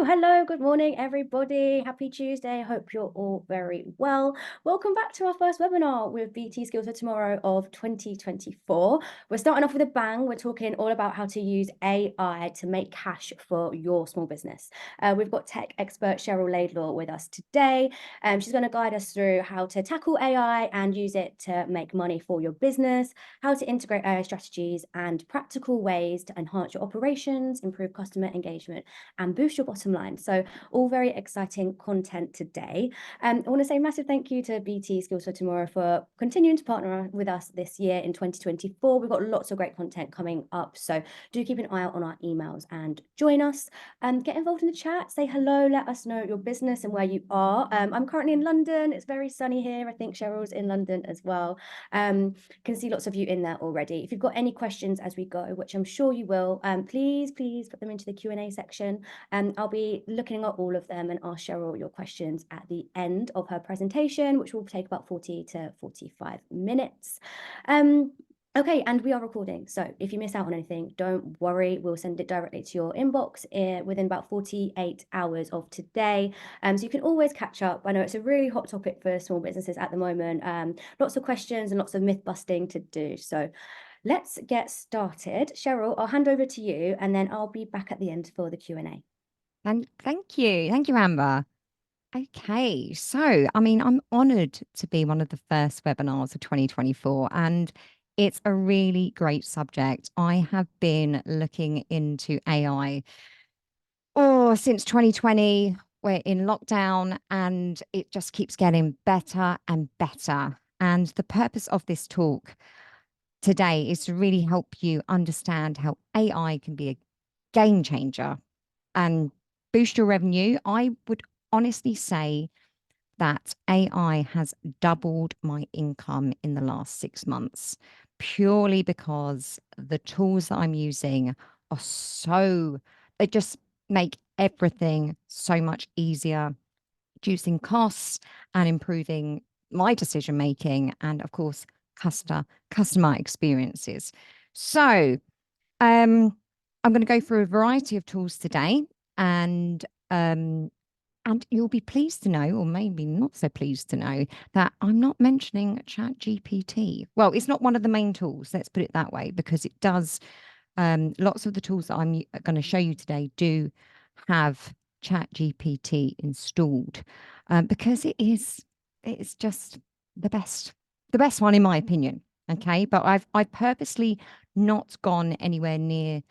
Hello, good morning, everybody. Happy Tuesday. Hope you're all very well. Welcome back to our first webinar with BT Skills for Tomorrow of 2024. We're starting off with a bang. We're talking all about how to use AI to make cash for your small business. We've got tech expert Cheryl Laidlaw with us today. She's going to guide us through how to tackle AI and use it to make money for your business, how to integrate AI strategies, and practical ways to enhance your operations, improve customer engagement, and boost your bottom line. So all very exciting content today. I want to say a massive thank you to BT Skills for Tomorrow for continuing to partner with us this year in 2024. We've got lots of great content coming up. So do keep an eye out on our emails and join us. Get involved in the chat, say hello, let us know your business and where you are. I'm currently in London. It's very sunny here. I think Cheryl's in London as well. Can see lots of you in there already. If you've got any questions as we go, which I'm sure you will, please put them into the Q&A section. I'll be looking at all of them and ask Cheryl your questions at the end of her presentation, which will take about 40 to 45 minutes. Okay, and we are recording. So if you miss out on anything, don't worry. We'll send it directly to your inbox within about 48 hours of today. So you can always catch up. I know it's a really hot topic for small businesses at the moment. Lots of questions and lots of myth busting to do. So let's get started. Cheryl, I'll hand over to you and then I'll be back at the end for the Q&A. And thank you. Thank you, Amber. Okay, so I'm honored to be one of the first webinars of 2024, and it's a really great subject. I have been looking into AI since 2020. We're in lockdown and it just keeps getting better and better. And the purpose of this talk today is to really help you understand how AI can be a game changer and boost your revenue. I would honestly say that AI has doubled my income in the last 6 months, purely because the tools that I'm using they just make everything so much easier, reducing costs and improving my decision making and, of course, customer experiences. So I'm going to go through a variety of tools today, and you'll be pleased to know, or maybe not so pleased to know, that I'm not mentioning ChatGPT. Well, it's not one of the main tools, let's put it that way, because it does, lots of the tools that I'm going to show you today do have ChatGPT installed, because it's just the best one in my opinion. Okay, but I've purposely not gone anywhere near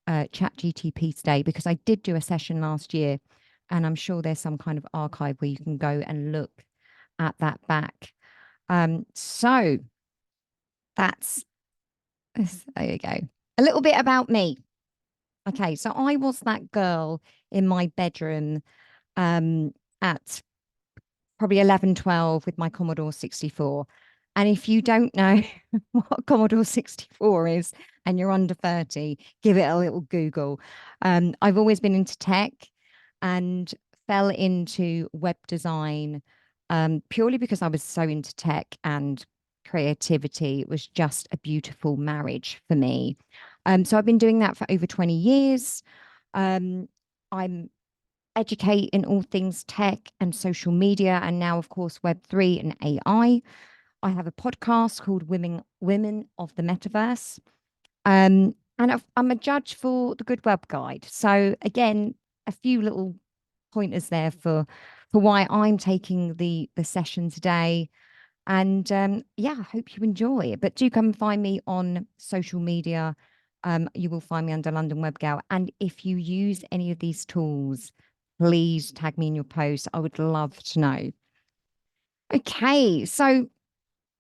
ChatGPT today because I did do a session last year, and I'm sure there's some kind of archive where you can go and look at that back. So there you go. A little bit about me. Okay, so I was that girl in my bedroom at probably 11, 12 with my Commodore 64. And if you don't know what Commodore 64 is and you're under 30, give it a little Google. I've always been into tech and fell into web design purely because I was so into tech and creativity. It was just a beautiful marriage for me. So I've been doing that for over 20 years. I'm educate in all things tech and social media, and now, of course, Web3 and AI. I have a podcast called Women of the Metaverse. And I'm a judge for the Good Web Guide. So again, a few little pointers there for why I'm taking the session today. And yeah, I hope you enjoy it. But do come and find me on social media. You will find me under London Web Gal. And if you use any of these tools, please tag me in your post. I would love to know. Okay, so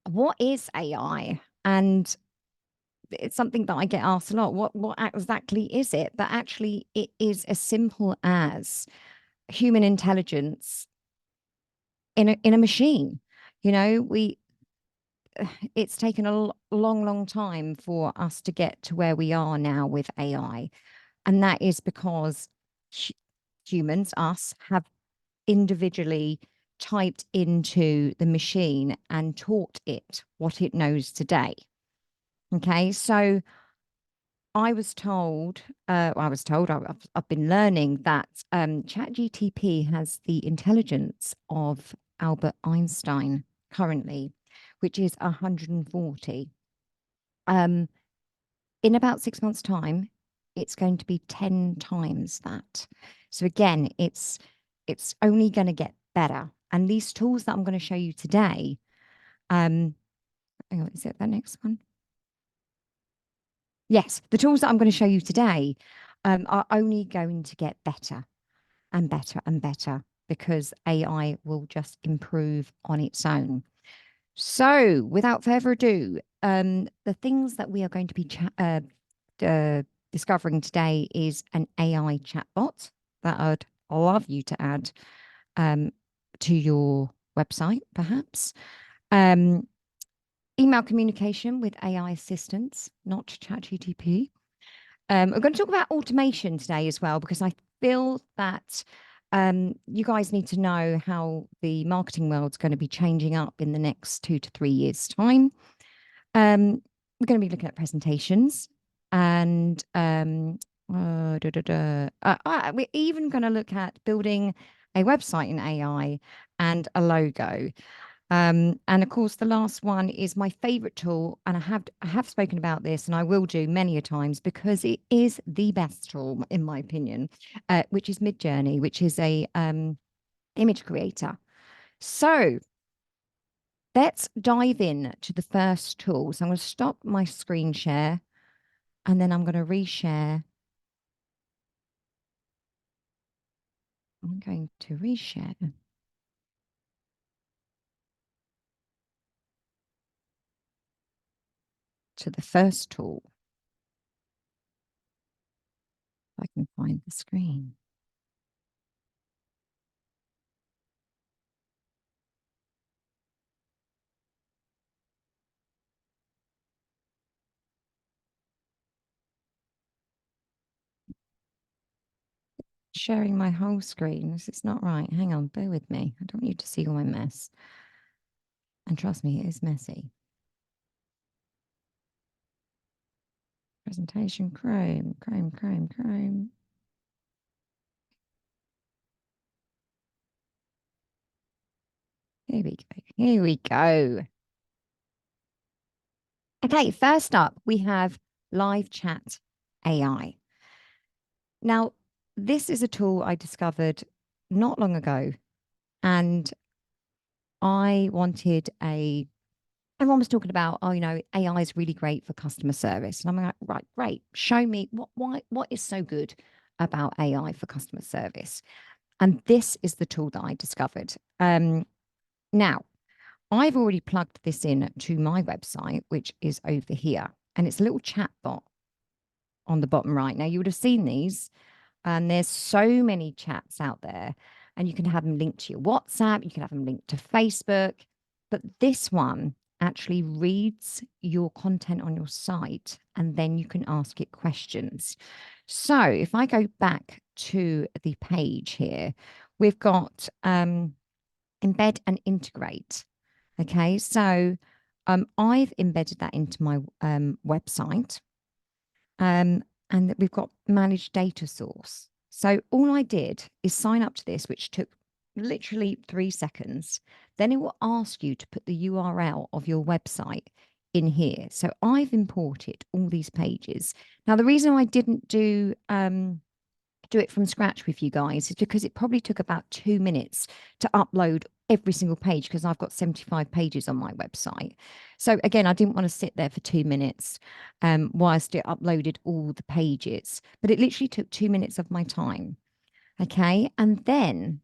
what is AI? And it's something that I get asked a lot. What exactly is it? But actually, it is as simple as human intelligence in a machine. You know, it's taken a long time for us to get to where we are now with AI, and that is because humans, us, have individually typed into the machine and taught it what it knows today. Okay, so I was told, I've been learning that ChatGTP has the intelligence of Albert Einstein currently, which is 140. Um, in about 6 months' time, it's going to be 10 times that. So again, it's only going to get better. And these tools that I'm going to show you today, hang on, is it the next one? Yes, the tools that I'm going to show you today are only going to get better and better and better because AI will just improve on its own. So, without further ado, the things that we are going to be discovering today is an AI chatbot that I'd love you to add to your website, perhaps. Email communication with AI assistants, not ChatGTP. We're going to talk about automation today as well, because I feel that you guys need to know how the marketing world's going to be changing up in the next 2 to 3 years' time. We're going to be looking at presentations and we're even going to look at building a website in AI and a logo. And of course, the last one is my favorite tool, and I have spoken about this, and I will do many a times because it is the best tool in my opinion, which is Midjourney, which is a image creator. So let's dive in to the first tool. So I'm going to stop my screen share, and then I'm going to reshare. I'm going to reshare to the first tool. If I can find the screen. Sharing my whole screen. This is not right. Hang on, bear with me. I don't want you to see all my mess. And trust me, it is messy. Presentation, Chrome. Here we go. Okay, first up, we have Live Chat AI. Now, this is a tool I discovered not long ago, and everyone was talking about, oh, AI is really great for customer service. And I'm like, right, great. Show me what is so good about AI for customer service. And this is the tool that I discovered. Now, I've already plugged this in to my website, which is over here. And it's a little chat bot on the bottom right. Now, you would have seen these, and there's so many chats out there. And you can have them linked to your WhatsApp, you can have them linked to Facebook. But this one actually reads your content on your site, and then you can ask it questions. So if I go back to the page here, we've got embed and integrate. Okay, so I've embedded that into my website, and we've got manage data source. So all I did is sign up to this, which took literally 3 seconds. Then it will ask you to put the URL of your website in here. So I've imported all these pages. Now, the reason I didn't do it from scratch with you guys is because it probably took about 2 minutes to upload every single page, because I've got 75 pages on my website. So again, I didn't want to sit there for 2 minutes whilst it uploaded all the pages, but it literally took 2 minutes of my time. Okay. And then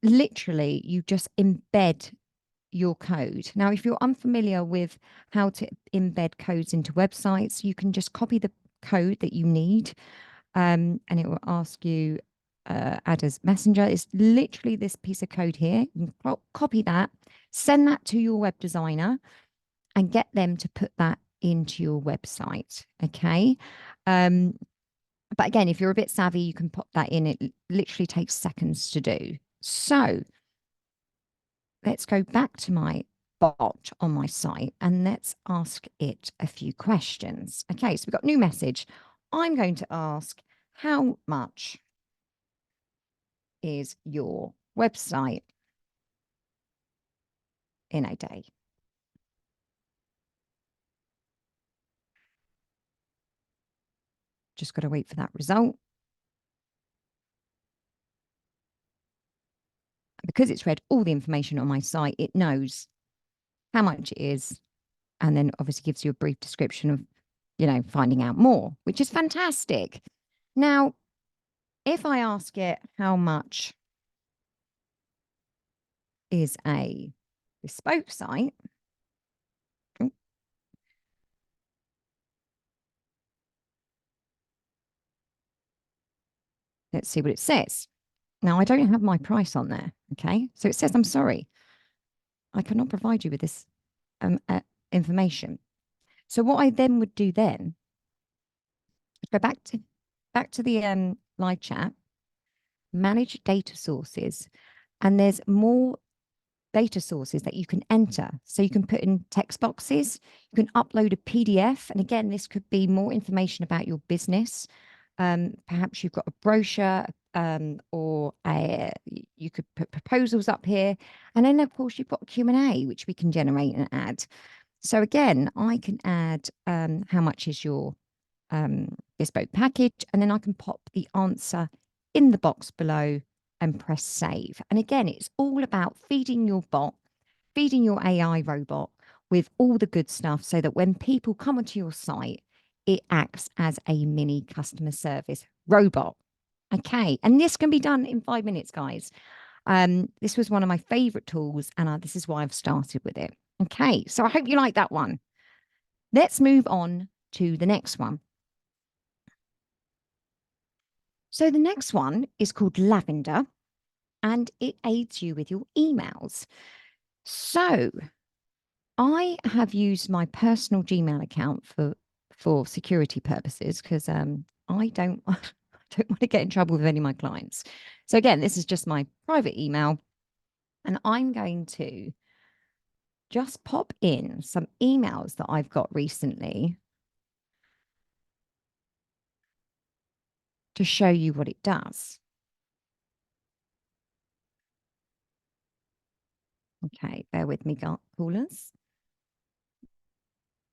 literally you just embed your code. Now, if you're unfamiliar with how to embed codes into websites, you can just copy the code that you need, and it will ask you add as messenger. It's literally this piece of code here. You can copy that, send that to your web designer, and get them to put that into your website. Okay. But again, if you're a bit savvy, you can pop that in. It literally takes seconds to do. So let's go back to my bot on my site, and let's ask it a few questions. Okay, so we've got new message. I'm going to ask, how much is your website in a day? Just got to wait for that result. Because it's read all the information on my site, it knows how much it is, and then obviously gives you a brief description of, finding out more, which is fantastic. Now, if I ask it how much is a bespoke site, let's see what it says. Now, I don't have my price on there, okay? So it says, I'm sorry, I cannot provide you with this information. So what I then would do then, go back to the live chat, manage data sources, and there's more data sources that you can enter. So you can put in text boxes, you can upload a PDF. And again, this could be more information about your business. Perhaps you've got a brochure, or you could put proposals up here. And then, of course, you've got a Q&A, which we can generate and add. So again, I can add how much is your bespoke package, and then I can pop the answer in the box below and press save. And again, it's all about feeding your bot, feeding your AI robot with all the good stuff so that when people come onto your site, it acts as a mini customer service robot. Okay. And this can be done in 5 minutes, guys. This was one of my favorite tools, and this is why I've started with it. Okay. So I hope you like that one. Let's move on to the next one. So the next one is called Lavender, and it aids you with your emails. So I have used my personal Gmail account for security purposes, because I don't want to get in trouble with any of my clients. So again, this is just my private email, and I'm going to just pop in some emails that I've got recently to show you what it does. Okay, bear with me, callers.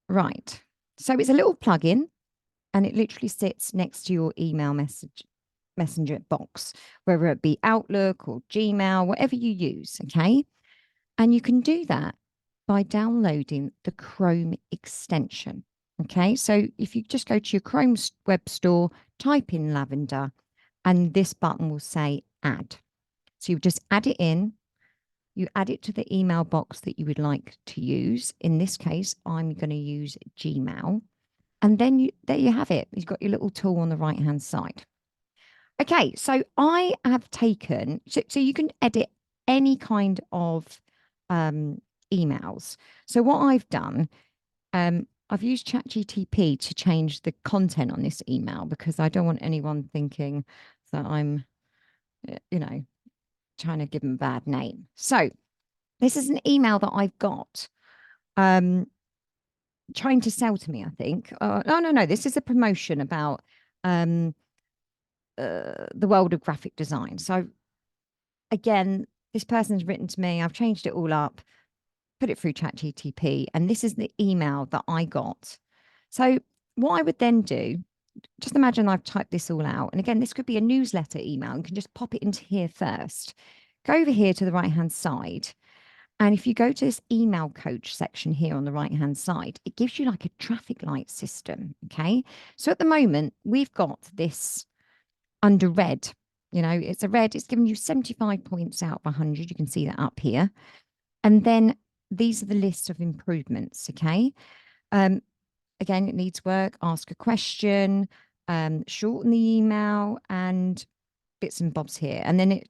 Right. So it's a little plugin, and it literally sits next to your email messenger box, whether it be Outlook or Gmail, whatever you use. Okay. And you can do that by downloading the Chrome extension. Okay. So if you just go to your Chrome web store, type in Lavender, and this button will say add. So you just add it in. You add it to the email box that you would like to use. In this case, I'm going to use Gmail. And then there you have it. You've got your little tool on the right-hand side. Okay, so I have taken, so you can edit any kind of emails. So what I've done, I've used ChatGPT to change the content on this email, because I don't want anyone thinking that I'm, trying to give them a bad name. So this is an email that I've got trying to sell to me, I think. No. This is a promotion about the world of graphic design. So again, this person's written to me. I've changed it all up, put it through ChatGPT, and this is the email that I got. So what I would then do, just imagine I've typed this all out. And again, this could be a newsletter email. You can just pop it into here first. Go over here to the right-hand side. And if you go to this email coach section here on the right-hand side, it gives you like a traffic light system. Okay. So at the moment, we've got this under red. It's a red. It's giving you 75 points out of 100. You can see that up here. And then these are the lists of improvements. Okay. Again, it needs work. Ask a question, shorten the email, and bits and bobs here. And then it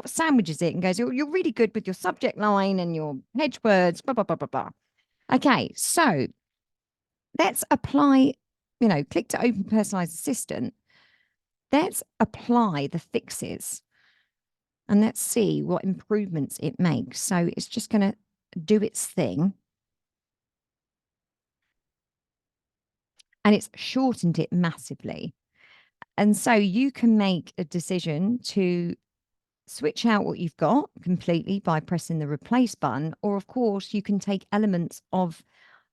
sandwiches it and goes, you're really good with your subject line and your hedge words, blah, blah, blah, blah, blah. Okay, so let's apply, click to open personalized assistant. Let's apply the fixes, and let's see what improvements it makes. So it's just going to do its thing, and it's shortened it massively. And so you can make a decision to switch out what you've got completely by pressing the replace button, or of course you can take elements of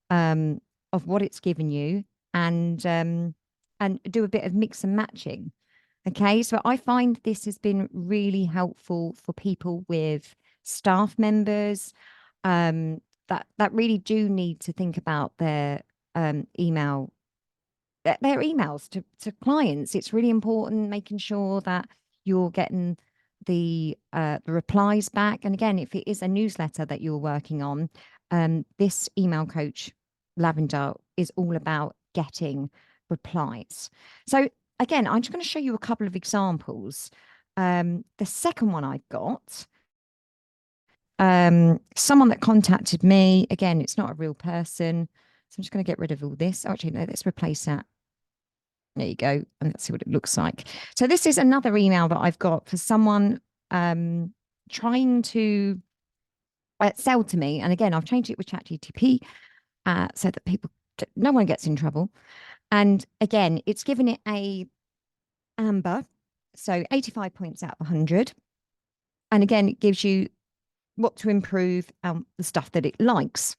what it's given you and do a bit of mix and matching. Okay, so I find this has been really helpful for people with staff members that really do need to think about their email their emails to clients. It's really important making sure that you're getting the replies back. And again, if it is a newsletter that you're working on, this email coach Lavender is all about getting replies. So again, I'm just going to show you a couple of examples. The second one I've got, someone that contacted me. Again, it's not a real person. So I'm just going to get rid of all this. Actually, no, let's replace that. There you go. And let's see what it looks like. So this is another email that I've got for someone trying to sell to me. And again, I've changed it with ChatGPT so that no one gets in trouble. And again, it's given it a amber, so 85 points out of 100. And again, it gives you what to improve, the stuff that it likes.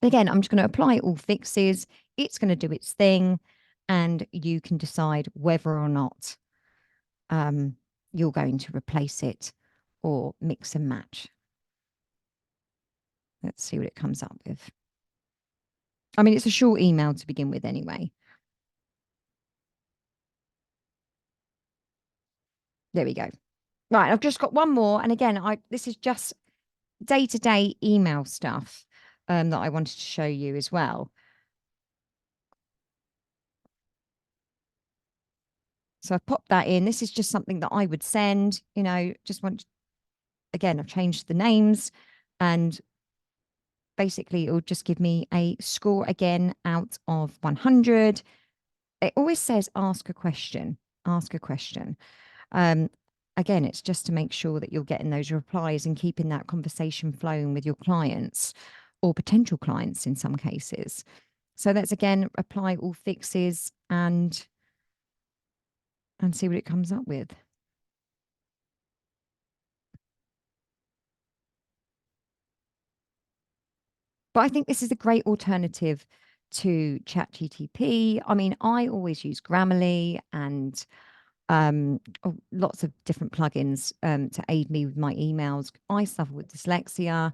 Again, I'm just going to apply all fixes. It's going to do its thing, and you can decide whether or not you're going to replace it or mix and match. Let's see what it comes up with. I mean, it's a short email to begin with anyway. There we go. Right, I've just got one more. And again, this is just day-to-day email stuff that I wanted to show you as well. So I've popped that in. This is just something that I would send, again, I've changed the names, and basically it'll just give me a score again out of 100. It always says ask a question. Again, it's just to make sure that you're getting those replies and keeping that conversation flowing with your clients or potential clients in some cases. So let's again apply all fixes and see what it comes up with. But I think this is a great alternative to ChatGPT. I mean, I always use Grammarly and lots of different plugins to aid me with my emails. I suffer with dyslexia.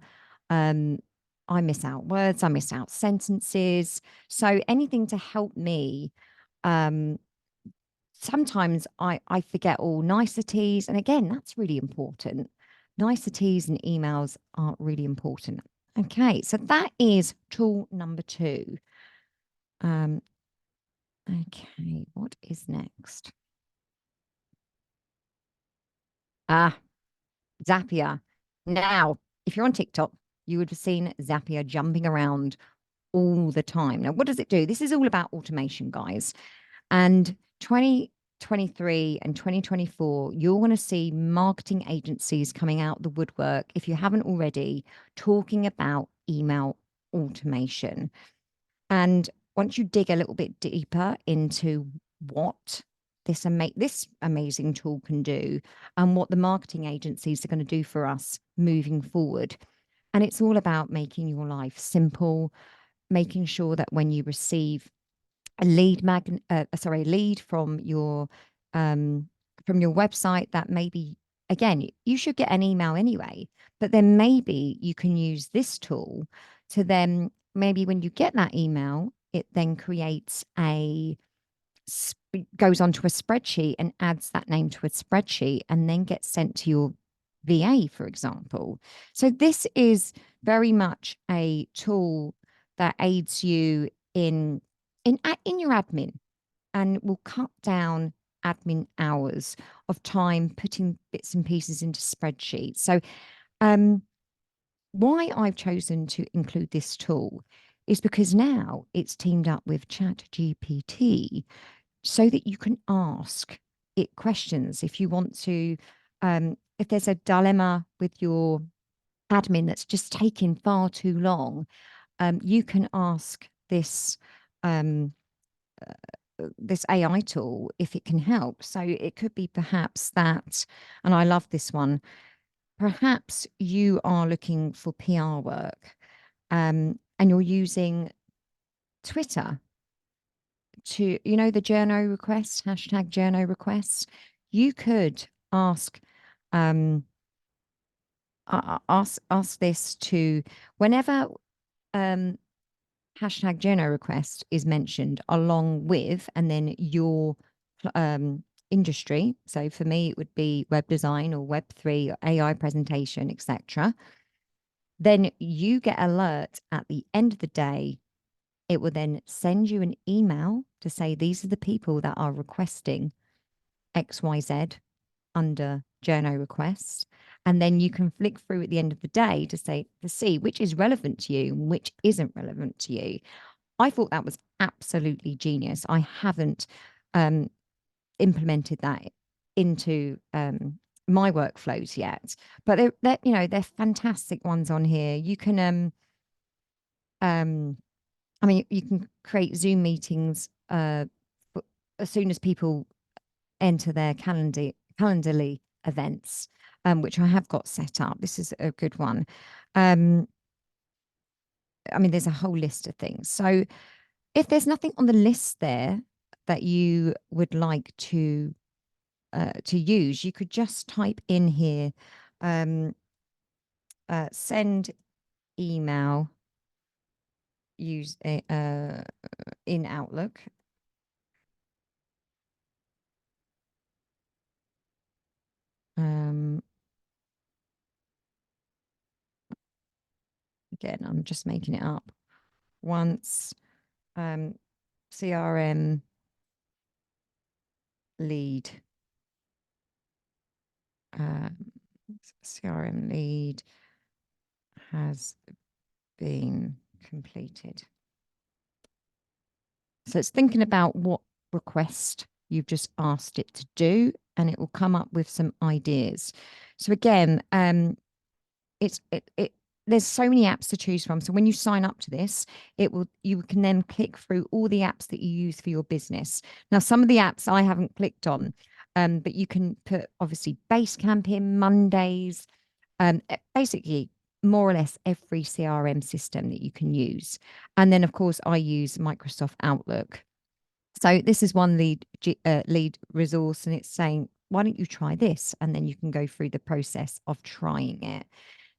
I miss out words, I miss out sentences. So anything to help me. Sometimes I forget all niceties. And again, that's really important. Niceties and emails are really important. Okay, so that is tool number 2. Okay, what is next? Zapier. Now, if you're on TikTok, you would have seen Zapier jumping around all the time. Now, what does it do? This is all about automation, guys. And 2023 and 2024, you're going to see marketing agencies coming out the woodwork, if you haven't already, talking about email automation. And once you dig a little bit deeper into what this amazing tool can do and what the marketing agencies are going to do for us moving forward, and it's all about making your life simple, making sure that when you receive a lead from your website, that maybe, again, you should get an email anyway, but then maybe you can use this tool to then, maybe when you get that email, it then goes onto a spreadsheet and adds that name to a spreadsheet and then gets sent to your VA, for example. So this is very much a tool that aids you in your admin, and will cut down admin hours of time putting bits and pieces into spreadsheets. So why I've chosen to include this tool is because now it's teamed up with ChatGPT so that you can ask it questions if you want to, if there's a dilemma with your admin that's just taking far too long, you can ask um, this AI tool if it can help. So it could be perhaps that, and I love this one, perhaps you are looking for PR work, and you're using Twitter to, the journo requests, hashtag journo requests. You could ask, ask this to, whenever hashtag journo request is mentioned along with, and then your industry. So for me, it would be web design or Web3 or AI presentation, etc. Then you get alert at the end of the day. It will then send you an email to say these are the people that are requesting XYZ under journo requests. And then you can flick through at the end of the day to see which is relevant to you and which isn't relevant to you. I thought that was absolutely genius. I haven't implemented that into my workflows yet, but they're fantastic ones on here. You can I mean, you can create Zoom meetings as soon as people enter their calendarly events, which I have got set up. This is a good one. I mean, there's a whole list of things. So if there's nothing on the list there that you would like to use, you could just type in here, send email use in Outlook. Again, I'm just making it up. Once CRM lead, CRM lead has been completed. So it's thinking about what request you've just asked it to do, and it will come up with some ideas. So again, there's so many apps to choose from. So when you sign up to this, you can then click through all the apps that you use for your business. Now, some of the apps I haven't clicked on, but you can put obviously Basecamp in, Mondays, basically more or less every CRM system that you can use. And then of course I use Microsoft Outlook. So this is one lead resource, and it's saying, why don't you try this? And then you can go through the process of trying it.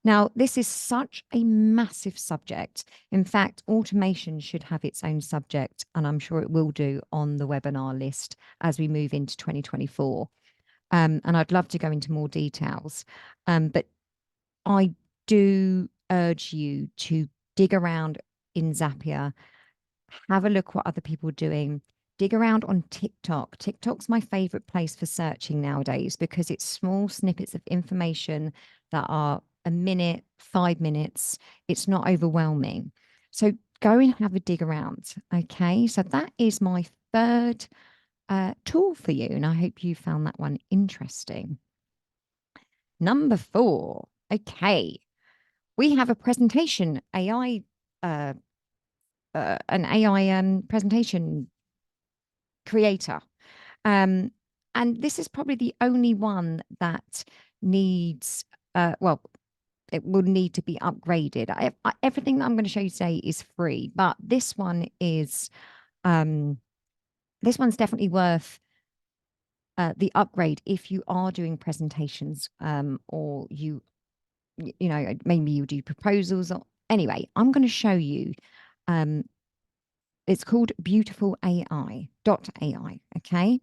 Now, this is such a massive subject. In fact, automation should have its own subject, and I'm sure it will do on the webinar list as we move into 2024. And I'd love to go into more details. But I do urge you to dig around in Zapier, have a look what other people are doing, dig around on TikTok. TikTok's my favorite place for searching nowadays because it's small snippets of information that are a minute, 5 minutes. It's not overwhelming. So go and have a dig around. Okay. So that is my third tool for you. And I hope you found that one interesting. Number 4. Okay. We have a presentation AI, an AI presentation creator. And this is probably the only one that needs, well, it will need to be upgraded. Everything that I'm going to show you today is free, but this one is, this one's definitely worth the upgrade if you are doing presentations, or maybe you do proposals. Or anyway, I'm going to show you. It's called Beautiful AI .ai. Okay.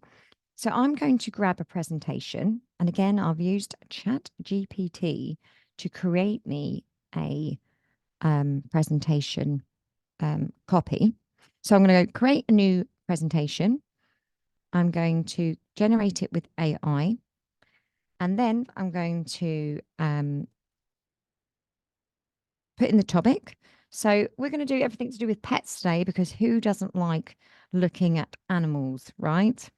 So I'm going to grab a presentation. And again, I've used Chat GPT to create me a presentation copy. So I'm going to go create a new presentation. I'm going to generate it with AI. And then I'm going to put in the topic. So we're going to do everything to do with pets today, because who doesn't like looking at animals, right?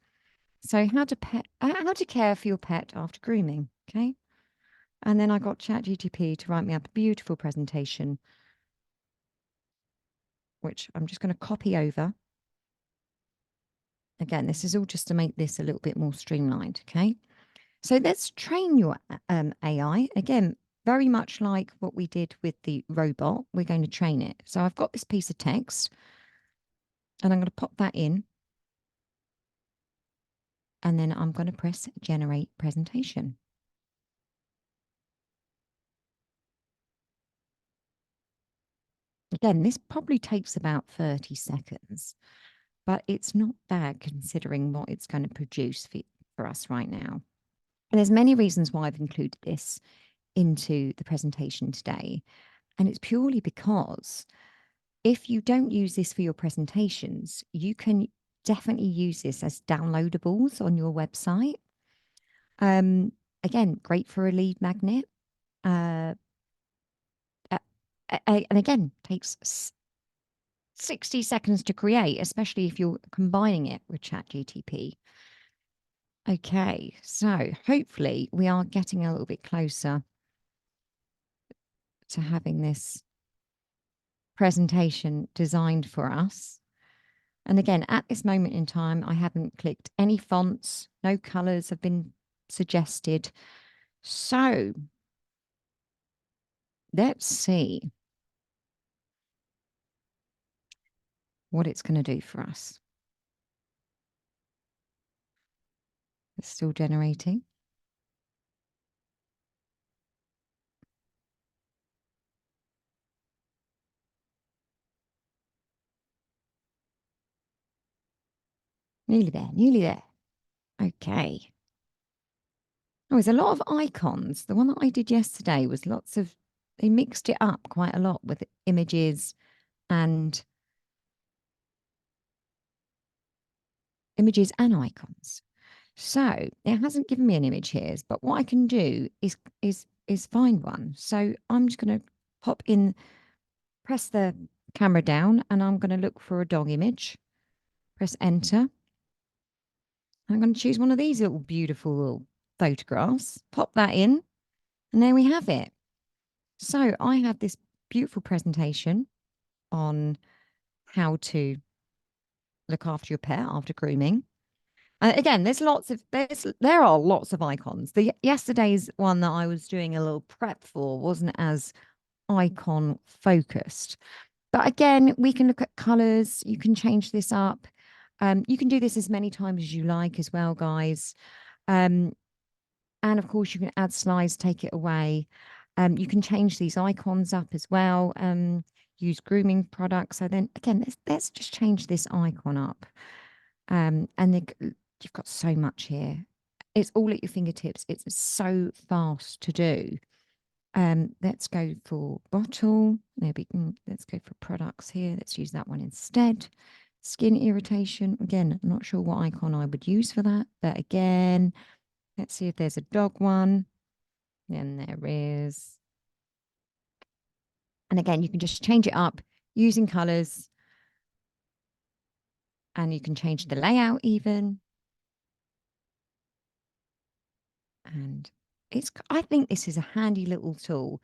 So how to care for your pet after grooming. Okay. And then I got ChatGPT to write me up a beautiful presentation, which I'm just going to copy over. Again, this is all just to make this a little bit more streamlined, okay? So let's train your AI. Again, very much like what we did with the robot, we're going to train it. So I've got this piece of text, and I'm going to pop that in. And then I'm going to press Generate Presentation. Again, this probably takes about 30 seconds, but it's not bad considering what it's going to produce for us right now. And there's many reasons why I've included this into the presentation today. And it's purely because if you don't use this for your presentations, you can definitely use this as downloadables on your website. Again, great for a lead magnet. And again, takes 60 seconds to create, especially if you're combining it with ChatGPT. Okay, so hopefully we are getting a little bit closer to having this presentation designed for us. And again, at this moment in time, I haven't clicked any fonts, no colors have been suggested. So let's see what it's going to do for us. It's still generating. Nearly there, nearly there. Okay. Oh, there's a lot of icons. The one that I did yesterday was they mixed it up quite a lot with images and icons. So it hasn't given me an image here, but what I can do is find one. So I'm just going to pop in, press the camera down, and I'm going to look for a dog image. Press enter. I'm going to choose one of these little beautiful little photographs, pop that in, and there we have it. So I have this beautiful presentation on how to look after your pet after grooming. Again, there are lots of icons. Yesterday's one that I was doing a little prep for wasn't as icon focused. But again, we can look at colors. You can change this up. You can do this as many times as you like as well, guys. And of course, you can add slides, take it away. You can change these icons up as well. Use grooming products. So then again, let's just change this icon up. And you've got so much here. It's all at your fingertips. It's so fast to do. Let's go for bottle. Let's go for products here. Let's use that one instead. Skin irritation. Again, I'm not sure what icon I would use for that. But again, let's see if there's a dog one. And there is. And again, you can just change it up using colors. And you can change the layout even. And I think this is a handy little tool.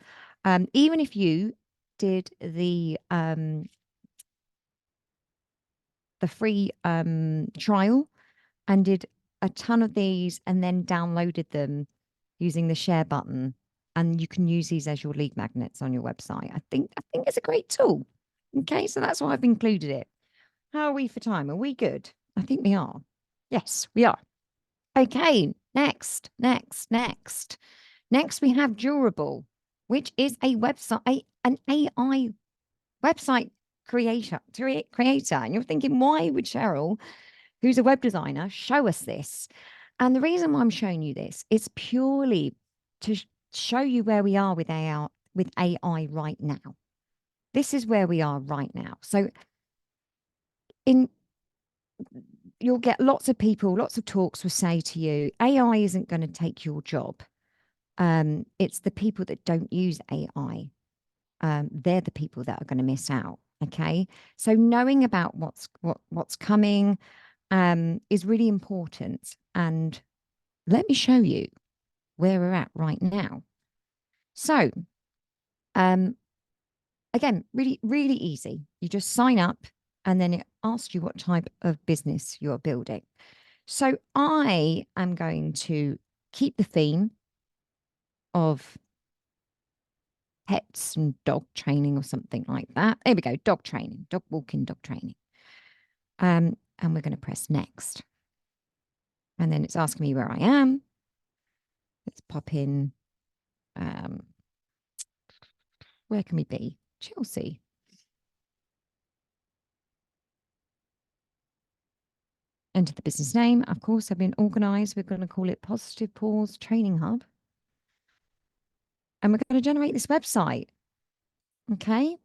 Even if you did the free trial and did a ton of these and then downloaded them using the share button, and you can use these as your lead magnets on your website. I think it's a great tool. Okay, so that's why I've included it. How are we for time? Are we good? I think we are. Yes, we are. Okay, next. Next, we have Durable, which is a website, an AI website creator. And you're thinking, why would Cheryl, who's a web designer, show us this? And the reason why I'm showing you this is purely to show you where we are with AI right now. This is where we are right now. So you'll get lots of people, lots of talks will say to you, AI isn't going to take your job. It's the people that don't use AI. They're the people that are going to miss out. Okay. So knowing about what's coming is really important. And let me show you where we're at right now. So, um, again, really, really easy. You just sign up and then it asks you what type of business you're building. So I am going to keep the theme of pets and dog training or something like that. There we go, dog training, dog walking, dog training. And we're going to press next. And then it's asking me where I am. Let's pop in. Um, where can we be? Chelsea. Enter the business name. Of course, I've been organized. We're going to call it Positive Paws Training Hub. And we're going to generate this website. Okay.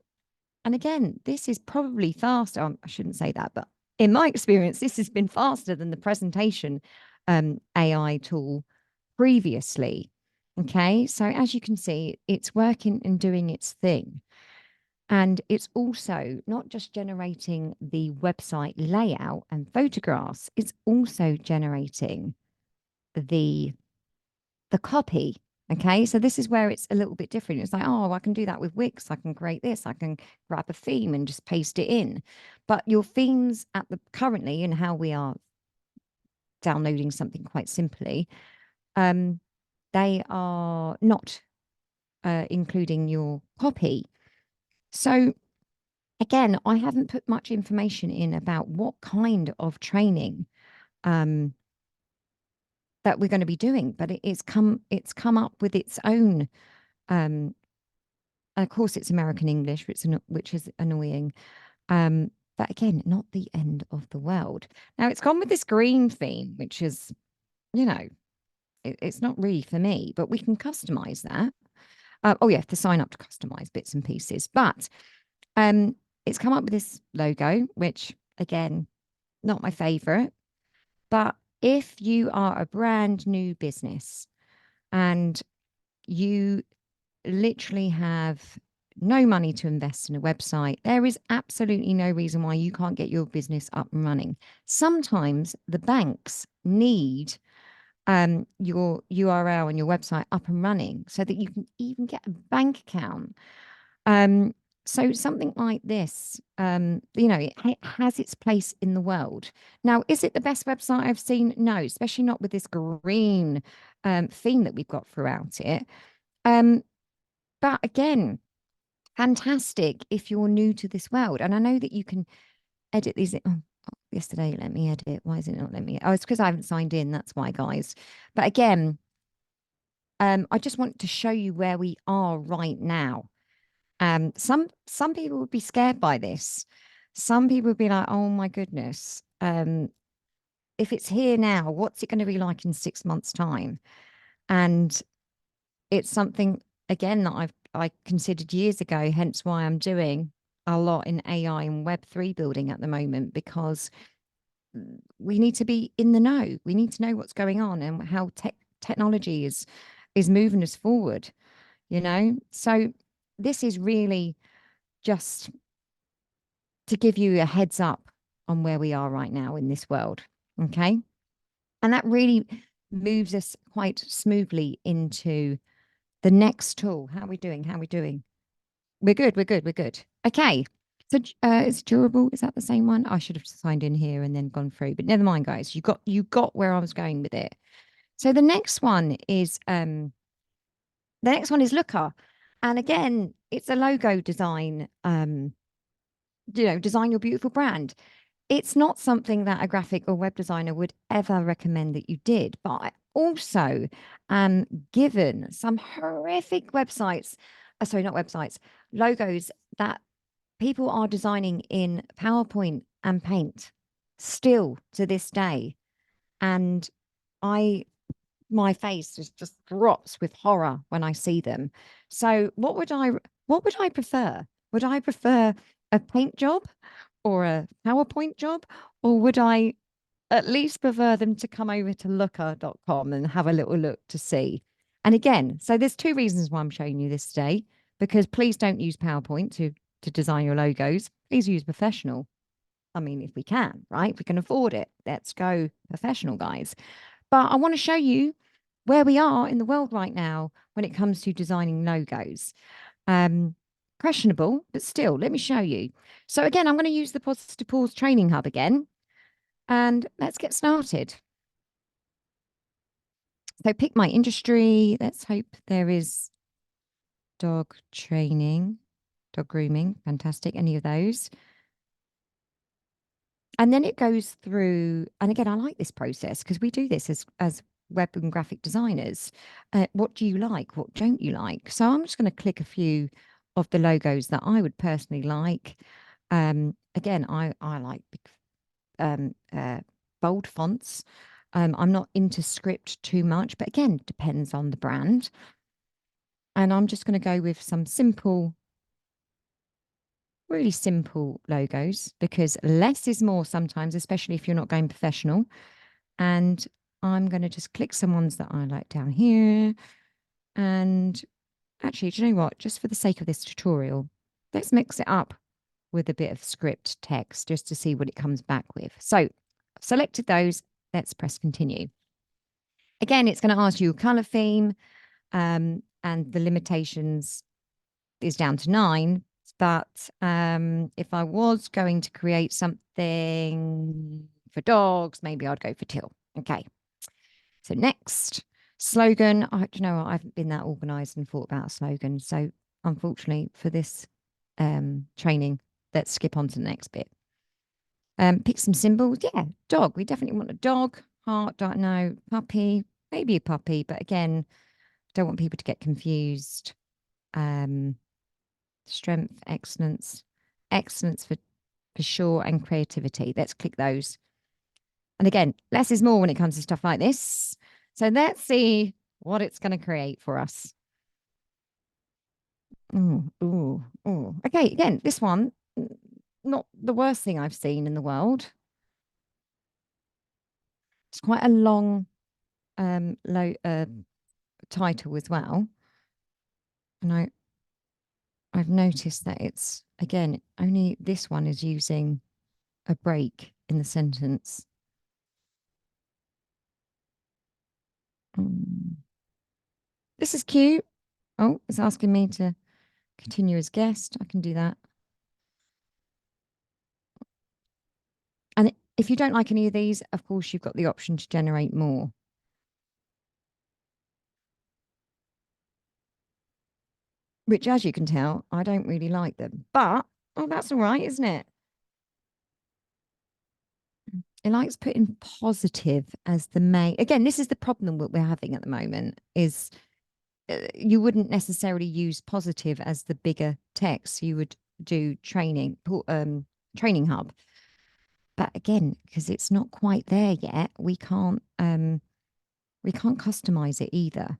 And again, this is probably faster. I shouldn't say that, but in my experience, this has been faster than the presentation AI tool previously. Okay. So as you can see, it's working and doing its thing. And it's also not just generating the website layout and photographs, it's also generating the copy. Okay, so this is where it's a little bit different. It's like, oh, I can do that with Wix. I can create this. I can grab a theme and just paste it in. But your themes at the currently and how we are downloading something quite simply, they are not including your copy. So again, I haven't put much information in about what kind of training that we're going to be doing, but it's come up with its own. And of course, it's American English, which is annoying. But again, not the end of the world. Now it's gone with this green theme, which is, it's not really for me, but we can customize that. Oh yeah, to sign up to customize bits and pieces. But it's come up with this logo, which again, not my favorite. But if you are a brand new business and you literally have no money to invest in a website, there is absolutely no reason why you can't get your business up and running. Sometimes the banks need your URL and your website up and running so that you can even get a bank account. So something like this, it has its place in the world. Now, is it the best website I've seen? No, especially not with this green theme that we've got throughout it. But again, fantastic if you're new to this world. And I know that you can edit these. Oh, yesterday, let me edit. Why is it not letting me? Oh, it's because I haven't signed in. That's why, guys. But again, I just want to show you where we are right now. Some people would be scared by this. Some people would be like, "Oh my goodness, if it's here now, what's it going to be like in 6 months' time?" And it's something again that I considered years ago. Hence why I'm doing a lot in AI and Web3 building at the moment, because we need to be in the know. We need to know what's going on and how technology is moving us forward. So this is really just to give you a heads up on where we are right now in this world. Okay. And that really moves us quite smoothly into the next tool. How are we doing? How are we doing? We're good. We're good. We're good. Okay. So it's durable. Is that the same one? I should have signed in here and then gone through, but never mind, guys. You got where I was going with it. So the next one is Looker. And again, it's a logo design, design your beautiful brand. It's not something that a graphic or web designer would ever recommend that you did, but I also given some horrific websites, sorry, not websites, logos that people are designing in PowerPoint and Paint still to this day. And my face just drops with horror when I see them. So what would I prefer? Would I prefer a paint job or a PowerPoint job, or would I at least prefer them to come over to looker.com and have a little look to see? And again, so there's two reasons why I'm showing you this today, because please don't use PowerPoint to design your logos. Please use professional. I mean, if we can, right? If we can afford it, let's go professional, guys. But I want to show you where we are in the world right now when it comes to designing logos. Um, Questionable, but still, let me show you. So again, I'm going to use the Positive Pause Training Hub again, and let's get started. So pick my industry. Let's hope there is dog training, dog grooming. Fantastic. Any of those. And then it goes through, and again, I like this process because we do this as web and graphic designers. What do you like? What don't you like? So I'm just going to click a few of the logos that I would personally like. Again, I like big, bold fonts. I'm not into script too much, but again, depends on the brand. And I'm just going to go with some simple, really simple logos because less is more sometimes, especially if you're not going professional. And I'm going to just click some ones that I like down here. And actually, do you know what? Just for the sake of this tutorial, let's mix it up with a bit of script text just to see what it comes back with. So I've selected those. Let's press continue. Again, it's going to ask you a color theme, and the limitations is down to 9. But if I was going to create something for dogs, maybe I'd go for teal. Okay. So next slogan. I don't know. I haven't been that organized and thought about a slogan. So unfortunately for this training, let's skip on to the next bit. Pick some symbols. Yeah, dog. We definitely want a dog. Heart, don't know. Puppy, maybe a puppy. But again, don't want people to get confused. Strength, excellence, excellence for sure, and creativity. Let's click those. And again, less is more when it comes to stuff like this. So let's see what it's going to create for us. Ooh, ooh, ooh. Okay, again, this one, not the worst thing I've seen in the world. It's quite a long title as well. And I've noticed that it's, again, only this one is using a break in the sentence. This is cute. Oh, it's asking me to continue as guest. I can do that. And if you don't like any of these, of course, you've got the option to generate more. Which, as you can tell, I don't really like them. But, oh, that's all right, isn't it? It likes putting positive as the main. Again, this is the problem that we're having at the moment is you wouldn't necessarily use positive as the bigger text. You would do training hub. But again, because it's not quite there yet, we can't customize it either.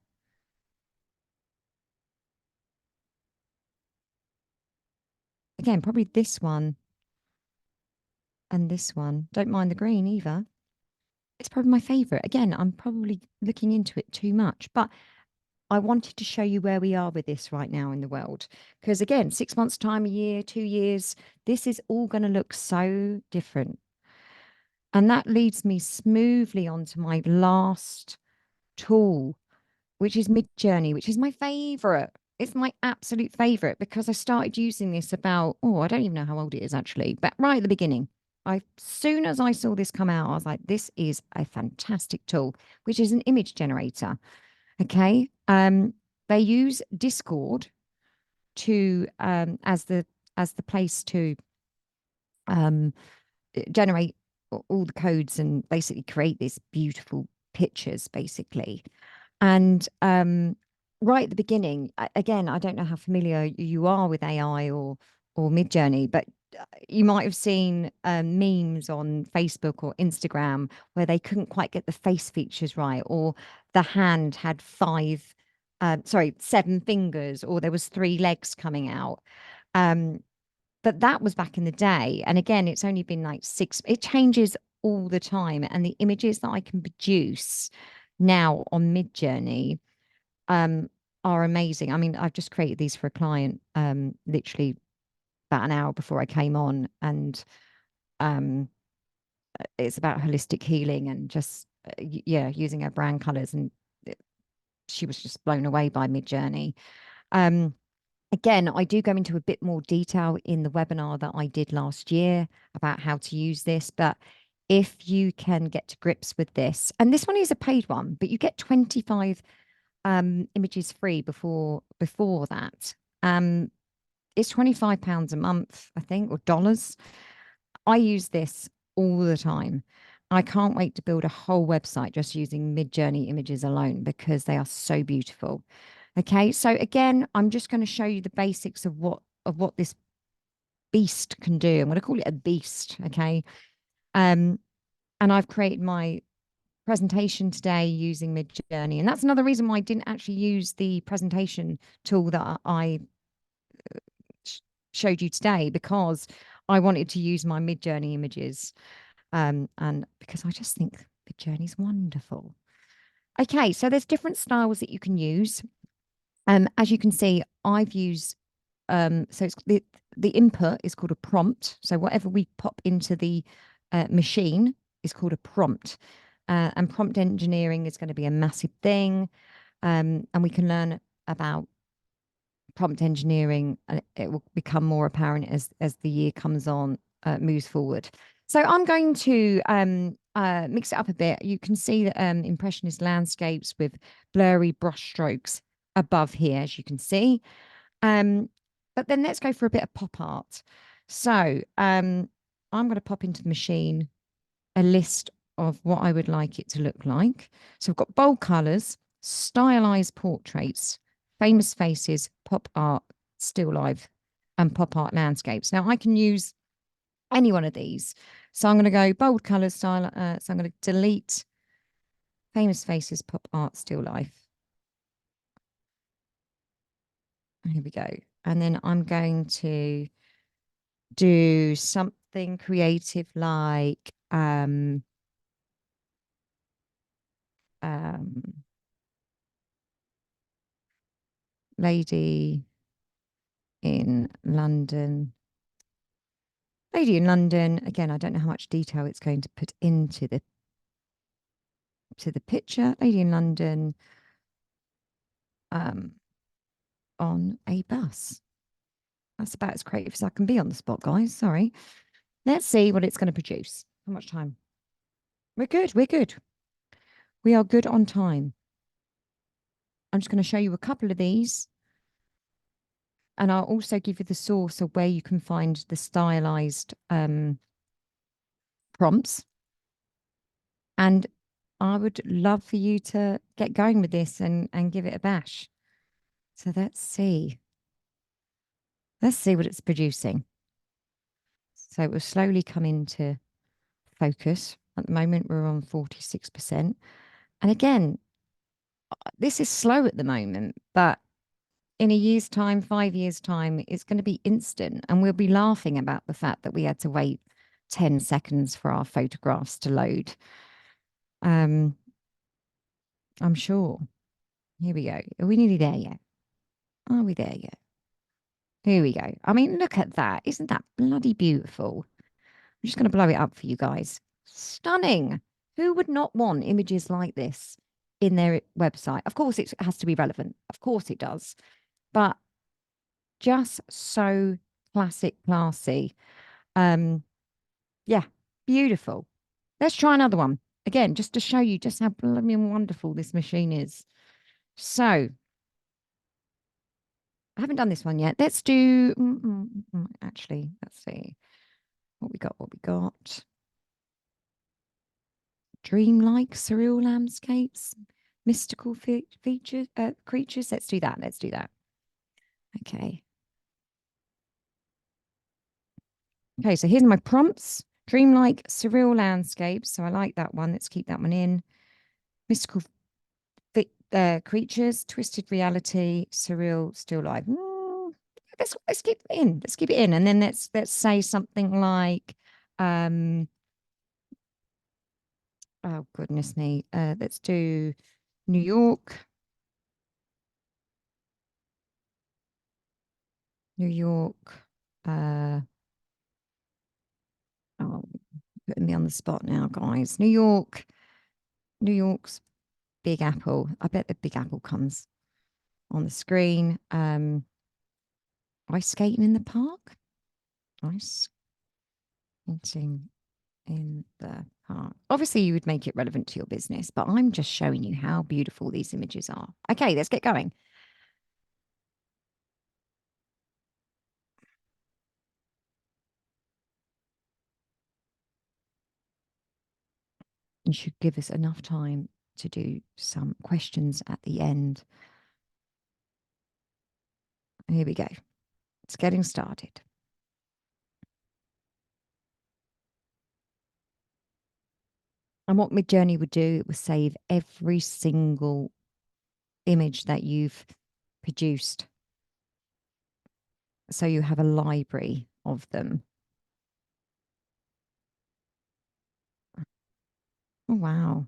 Again, probably this one and this one. Don't mind the green either. It's probably my favorite. Again, I'm probably looking into it too much, but I wanted to show you where we are with this right now in the world. Because again, 6 months time, a year, 2 years, this is all going to look so different. And that leads me smoothly onto my last tool, which is Midjourney, which is my favorite. It's my absolute favorite because I started using this about, oh, I don't even know how old it is actually, but right at the beginning. Soon as I saw this come out, I was like, this is a fantastic tool, which is an image generator. Okay. They use Discord to as the place to generate all the codes and basically create these beautiful pictures, basically. And right at the beginning, again, I don't know how familiar you are with AI or Midjourney, but you might have seen memes on Facebook or Instagram where they couldn't quite get the face features right, or the hand had 7 fingers, or there was 3 legs coming out. But that was back in the day. And again, it's only been like 6, it changes all the time. And the images that I can produce now on Midjourney are amazing. I mean, I've just created these for a client literally about an hour before I came on, and it's about holistic healing and just yeah, using our brand colors, and she was just blown away by Midjourney. Um, Again, I do go into a bit more detail in the webinar that I did last year about how to use this, but if you can get to grips with this, and this one is a paid one, but you get 25 images free before that. It's £25 a month, I think, or dollars. I use this all the time. I can't wait to build a whole website just using Midjourney images alone because they are so beautiful. Okay, so again, I'm just going to show you the basics of what this beast can do. I'm going to call it a beast. Okay, and I've created my presentation today using Midjourney, and that's another reason why I didn't actually use the presentation tool that I showed you today, because I wanted to use my Midjourney images, and because I just think Midjourney is wonderful. Okay, so there's different styles that you can use. As you can see, I've used so it's the input is called a prompt. So whatever we pop into the machine is called a prompt. And prompt engineering is going to be a massive thing. And we can learn about prompt engineering, and it will become more apparent as the year comes on, moves forward. So I'm going to mix it up a bit. You can see that impressionist landscapes with blurry brush strokes above here, as you can see. But then let's go for a bit of pop art. So I'm going to pop into the machine a list of what I would like it to look like. So I've got bold colors, stylized portraits, famous faces, pop art, still life, and pop art landscapes. Now I can use any one of these. So I'm going to go bold colors, style. So I'm going to delete famous faces, pop art, still life. Here we go. And then I'm going to do something creative like um lady in London. Lady in London. Again, I don't know how much detail it's going to put into the picture. Lady in London on a bus. That's about as creative as I can be on the spot, guys. Sorry. Let's see what it's going to produce. How much time? We're good. We're good. We are good on time. I'm just going to show you a couple of these. And I'll also give you the source of where you can find the stylized prompts. And I would love for you to get going with this and give it a bash. So let's see. Let's see what it's producing. So it will slowly come into focus. At the moment, we're on 46%. And again, this is slow at the moment, but in a year's time, 5 years' time, it's going to be instant. And we'll be laughing about the fact that we had to wait 10 seconds for our photographs to load. I'm sure. Here we go. Are we nearly there yet? Are we there yet? Here we go. I mean, look at that. Isn't that bloody beautiful? I'm just going to blow it up for you guys. Stunning. Who would not want images like this in their website? Of course, it has to be relevant. Of course it does. But just so classic, classy. Yeah, beautiful. Let's try another one. Again, just to show you just how bloody wonderful this machine is. So I haven't done this one yet. Let's do, actually, let's see what we got. Dreamlike surreal landscapes, mystical features, creatures. Let's do that. Let's do that. Okay. Okay, so here's my prompts. Dreamlike surreal landscapes. So I like that one. Let's keep that one in. Mystical creatures, twisted reality, surreal, still life. Let's keep it in. Let's keep it in. And then let's say something like oh goodness me. Let's do New York. New York. Oh, putting me on the spot now, guys. New York's Big Apple. I bet the Big Apple comes on the screen. Ice skating in the park. Ice skating in the park. Obviously, you would make it relevant to your business, but I'm just showing you how beautiful these images are. Okay, let's get going. You should give us enough time to do some questions at the end. Here we go. It's getting started. And what Midjourney would do, it would save every single image that you've produced. So you have a library of them. Oh, wow.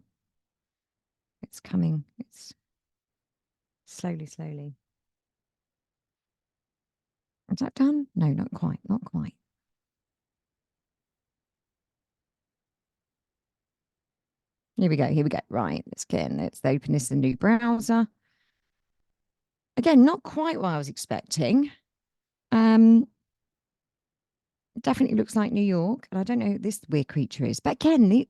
It's coming. It's slowly, slowly. Is that done? No, not quite. Not quite. Here we go. Here we go. Right. Let's open this in a new browser. Again, not quite what I was expecting. Definitely looks like New York. And I don't know who this weird creature is. But again,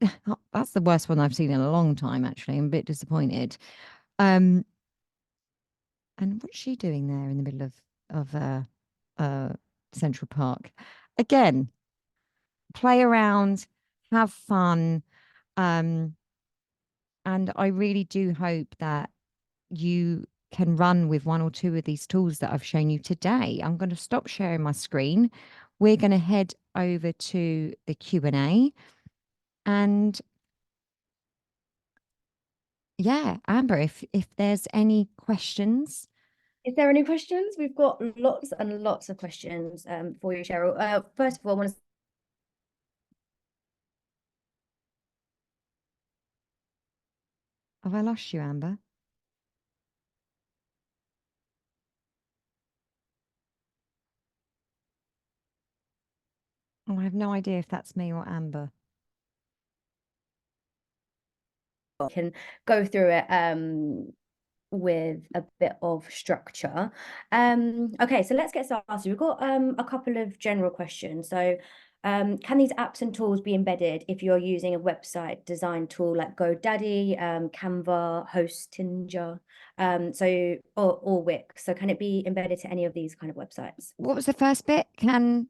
that's the worst one I've seen in a long time, actually. I'm a bit disappointed. And what's she doing there in the middle of Central Park? Again, play around, have fun. And I really do hope that you can run with one or two of these tools that I've shown you today. I'm going to stop sharing my screen. We're going to head over to the Q&A. And yeah, Amber, if there's any questions. Is there any questions? We've got lots and lots of questions for you, Cheryl. First of all, I want to Have I lost you, Amber? Oh, I have no idea if that's me or Amber. can go through it with a bit of structure. Okay, so let's get started. We've got a couple of general questions. So can these apps and tools be embedded if you're using a website design tool like GoDaddy, Canva, Hostinger, or Wix? So can it be embedded to any of these kind of websites? What was the first bit? Can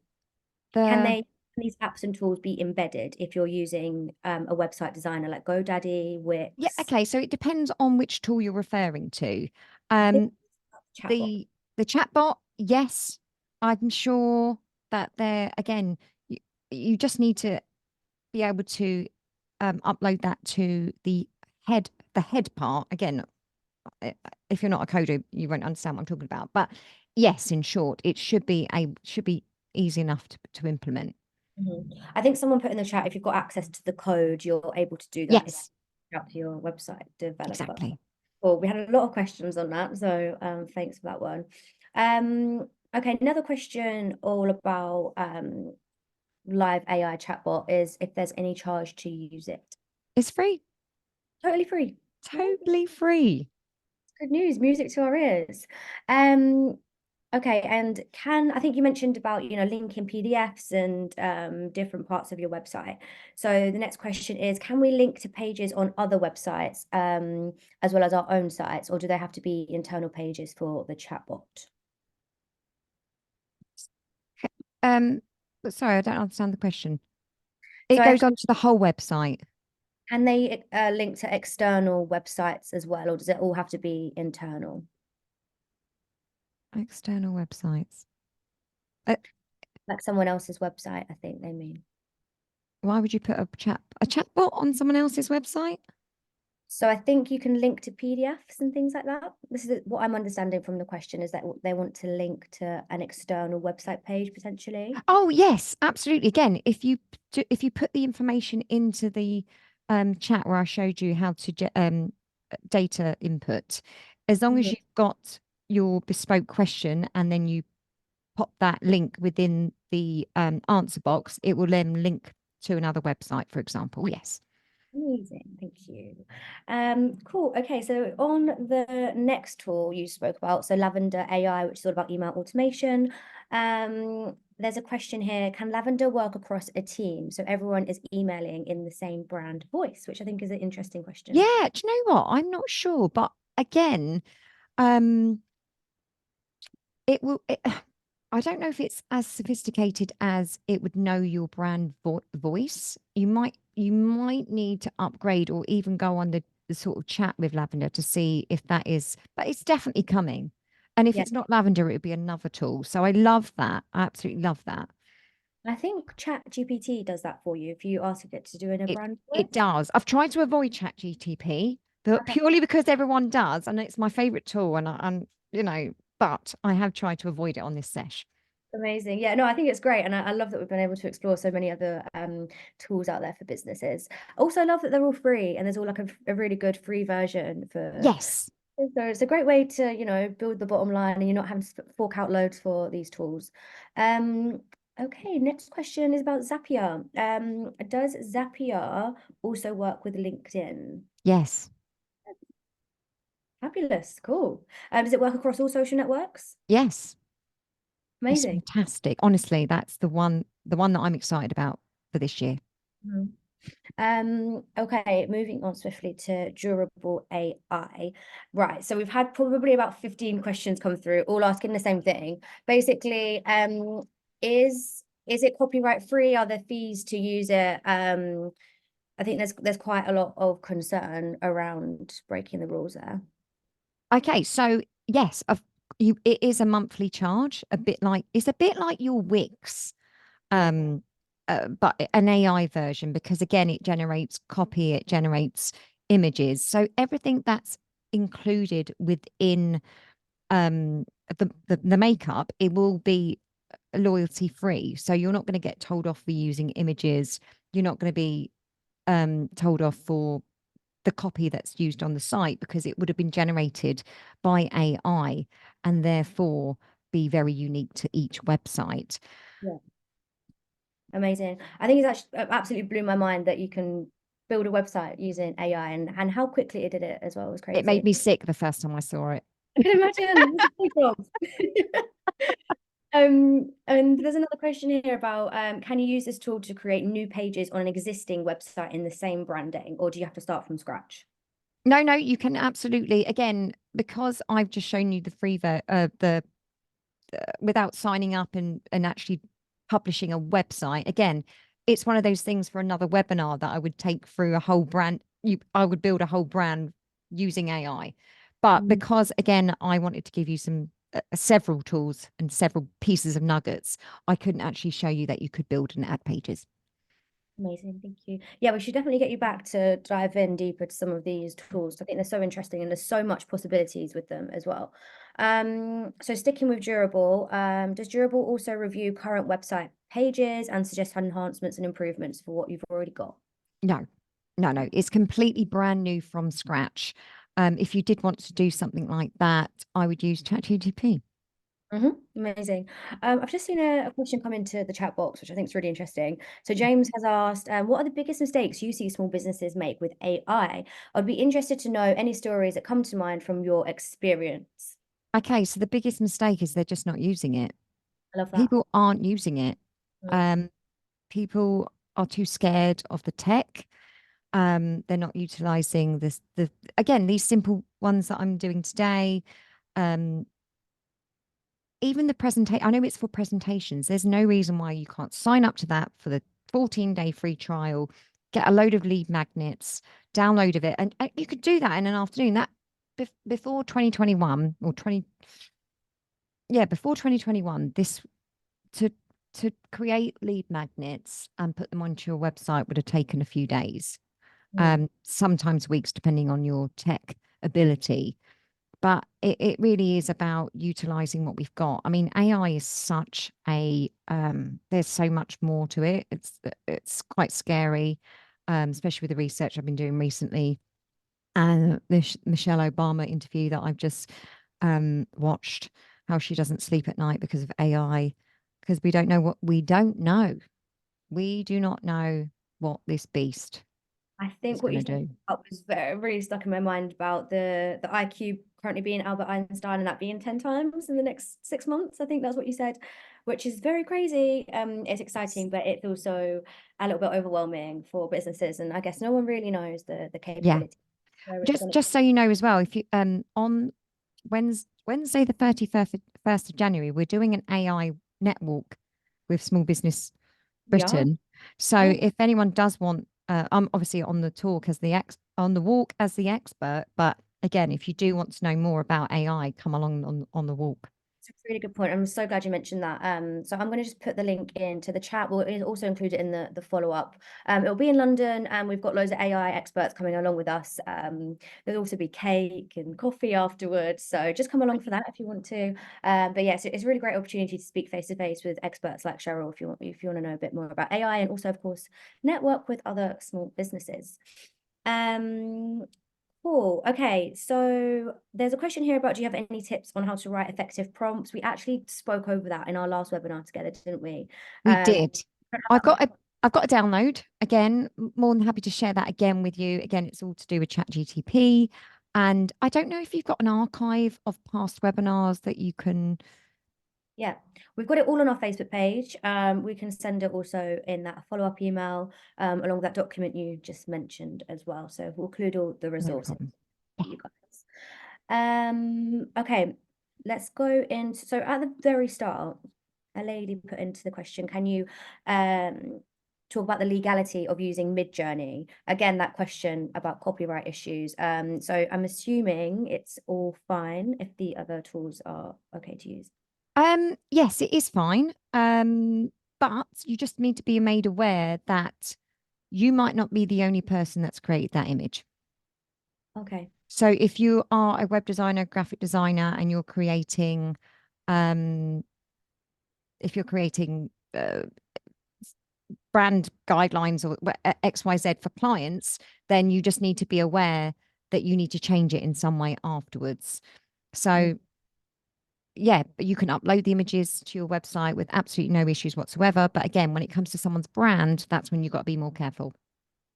These apps and tools be embedded if you're using a website designer like GoDaddy, Wix? Yeah, okay. So it depends on which tool you're referring to. Chatbot. The chatbot, yes, I'm sure that there again, you just need to be able to upload that to the head part. Again, if you're not a coder, you won't understand what I'm talking about. But yes, in short, it should be easy enough to implement. I think someone put in the chat, if you've got access to the code, you're able to do that if Yes, you up to your website developer. exactly. Well, we had a lot of questions on that, so thanks for that one. Okay, another question all about live AI chatbot is if there's any charge to use it. It's free. Totally free. Totally free. Good news, music to our ears. Okay, and I think you mentioned about, linking PDFs and different parts of your website. So the next question is, can we link to pages on other websites as well as our own sites, or do they have to be internal pages for the chatbot? But sorry, I don't understand the question. It So goes onto the whole website. can they link to external websites as well, or does it all have to be internal? External websites. Like someone else's website, I think they mean. Why would you put a chatbot on someone else's website? So I think you can link to PDFs and things like that. This is what I'm understanding from the question, is that they want to link to an external website page potentially. Oh yes, absolutely. Again, if you put the information into the chat where I showed you how to data input, as long as you've got your bespoke question and then you pop that link within the answer box, it will then link to another website, for example. Yes. Amazing, thank you. Cool. Okay, so on the next tool you spoke about, so Lavender AI, which is all about email automation. There's a question here: can Lavender work across a team so everyone is emailing in the same brand voice? Which I think is an interesting question. Yeah, do you know what? I'm not sure, but again, um, it will. I don't know if it's as sophisticated as it would know your brand voice. You might need to upgrade or even go on the sort of chat with Lavender to see if that is, but it's definitely coming. And if Yeah, it's not Lavender, it would be another tool. So I love that. I absolutely love that. I think Chat GPT does that for you if you ask it to do in a It brand it voice. does. I've tried to avoid ChatGTP, but Okay. purely because everyone does, and it's my favorite tool, and but I have tried to avoid it on this sesh. Amazing. Yeah, no, I think it's great. And I love that we've been able to explore so many other tools out there for businesses. Also, I love that they're all free and there's all like a really good free version for. Yes. So it's a great way to, build the bottom line and you're not having to fork out loads for these tools. Um, okay, next question is about Zapier. Does Zapier also work with LinkedIn? Yes. Fabulous, cool. Does it work across all social networks? Yes. It's Amazing. fantastic. Honestly, that's the one that I'm excited about for this year. Mhm. Okay, moving on swiftly to durable AI. Right, so we've had probably about 15 questions come through, all asking the same thing. Basically, is it copyright free? Are there fees to use it? I think there's quite a lot of concern around breaking the rules there. Okay, so yes, it is a monthly charge, it's a bit like your Wix, Yeah, um, but an AI version because again, it generates copy, it generates images, so everything that's included within the makeup, it will be loyalty free. So you're not going to get told off for using images. You're not going to be told off for the copy that's used on the site because it would have been generated by AI and therefore be very unique to each website. yeah, amazing. I think it's actually absolutely blew my mind that you can build a website using AI and how quickly it did it as well was It made crazy. me sick the first time I saw it. I can imagine. It's a big job. And there's another question here about can you use this tool to create new pages on an existing website in the same branding, or do you have to start from scratch? No, no, you can absolutely, again, because I've just shown you the free the without signing up and actually publishing a website. Again, it's one of those things for another webinar that I would take through a whole brand. I would build a whole brand using AI. But Mm, because again, I wanted to give you some several tools and several pieces of nuggets, I couldn't actually show you that you could build and add pages. amazing, thank you. Yeah, we should definitely get you back to dive in deeper to some of these tools. I think they're so interesting and there's so much possibilities with them as well. So sticking with Durable, does Durable also review current website pages and suggest enhancements and improvements for what you've already got? No, no, no. It's completely brand new from scratch. If you did want to do something like that, I would use ChatGPT. Amazing. I've just seen a question come into the chat box, which I think is really interesting. So James has asked, what are the biggest mistakes you see small businesses make with AI? I'd be interested to know any stories that come to mind from your experience. Okay, so the biggest mistake is they're just not using it. I love that. People aren't using it. Mm, Um, People are too scared of the tech. They're not utilizing this the again, these simple ones that I'm doing today. Um, Even the presentation, I know it's for presentations. There's no reason why you can't sign up to that for the 14-day free trial, get a load of lead magnets, download of it, and you could do that in an afternoon. That before 2021 or 20, yeah, before 2021, this to to create lead magnets and put them onto your website would have taken a few days, mm, sometimes weeks, depending on your tech ability. But it really is about utilizing what we've got. I mean, AI is such a there's so much more to it. It's quite scary, especially with the research I've been doing recently and the Michelle Obama interview that I've just watched, how she doesn't sleep at night because of AI, because we don't know. We do not know what this beast I it's think what going you to said do. was very really stuck in my mind about the IQ currently being Albert Einstein and that being 10 times in the next 6 months. I think that's what you said, which is very crazy. It's exciting, but it's also a little bit overwhelming for businesses, and I guess no one really knows the Yeah. capability. So it's Just gonna, just so you know as well, if you on Wednesday the 31st of January, we're doing an AI network with Small Business yeah, Britain. So yeah. if anyone does want, I'm obviously on the talk as on the walk as the expert, but again, if you do want to know more about AI, come along on the walk. It's a really good point. I'm so glad you mentioned that. So I'm going to just put the link into the chat. We'll also include it in the follow-up. It'll be in London, and we've got loads of AI experts coming along with us. There'll also be cake and coffee afterwards. So just come along for that if you want to. But yes, it's a really great opportunity to speak face to face with experts like Cheryl if you want to know a bit more about AI, and also, of course, network with other small businesses. Um, Cool. Okay, so there's a question here about, do you have any tips on how to write effective prompts? We actually spoke over that in our last webinar together, didn't we? We Um, did. don't have I've that much. got a I've got a download again. More than happy to share that again with you. Again, it's all to do with ChatGTP. And I don't know if you've got an archive of past webinars that you can. Yeah, we've got it all on our Facebook page. We can send it also in that follow-up email, along with that document you just mentioned as well. So we'll include all the No resources problem. for you guys. Okay, let's go into, so at the very start, a lady put into the question, can you talk about the legality of using Midjourney? Again, that question about copyright issues. So I'm assuming it's all fine if the other tools are okay to use. Yes, it is fine. But you just need to be made aware that you might not be the only person that's created that image. Okay. So if you are a web designer, graphic designer, and you're creating, um, if you're creating brand guidelines or XYZ for clients, then you just need to be aware that you need to change it in some way afterwards. Mm. So yeah, but you can upload the images to your website with absolutely no issues whatsoever. But again, when it comes to someone's brand, that's when you've got to be more careful.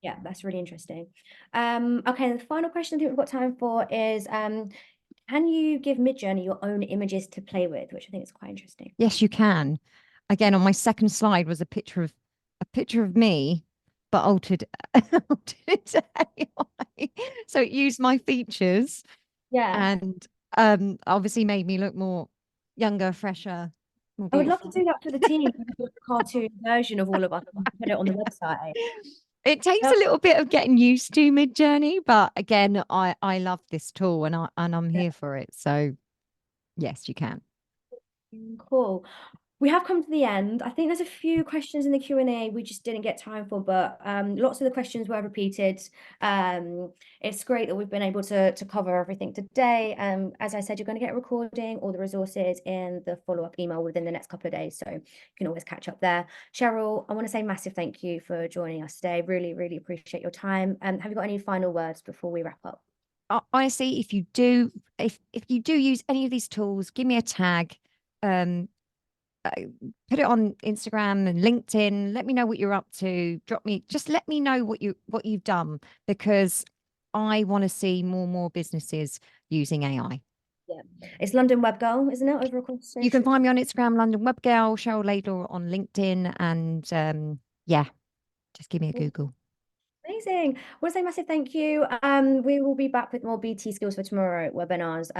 Yeah, that's really interesting. Okay, the final question I think we've got time for is, can you give Midjourney your own images to play with, which I think is quite interesting. Yes, you can. Again, on my second slide was a picture of me, but altered, altered to AI. So it used my features Yeah. and obviously made me look more younger, fresher, more I would love to beautiful. do that for the team, a cartoon version of all of us, and put it on the website. It takes That a little bit of getting used to Midjourney, but again, I love this tool and I'm would here for it. So yes, you can. be cool. We have come to the end. I think there's a few questions in the Q&A we just didn't get time for, but lots of the questions were repeated. It's great that we've been able to cover everything today. As I said, you're going to get a recording, all the resources in the follow-up email within the next couple of days, so you can always catch up there. Cheryl, I want to say massive thank you for joining us today. Really, really appreciate your time. Have you got any final words before we wrap up? Honestly, if you do use any of these tools, give me a tag. Um, uh, Put it on Instagram and LinkedIn. Let me know what you're up to. Just let me know what you've done because I want to see more businesses using AI. Yeah, it's London Web Girl, isn't it, over across You can social? find me on Instagram, London Web Girl, Cheryl Laidlaw on LinkedIn, and yeah, just give me a Google. Amazing. I want to say massive thank you. We will be back with more BT Skills for Tomorrow webinars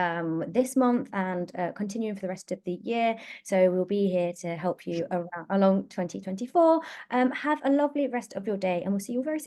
this month and continuing for the rest of the year. So we'll be here to help you along 2024. Have a lovely rest of your day, and we'll see you very soon.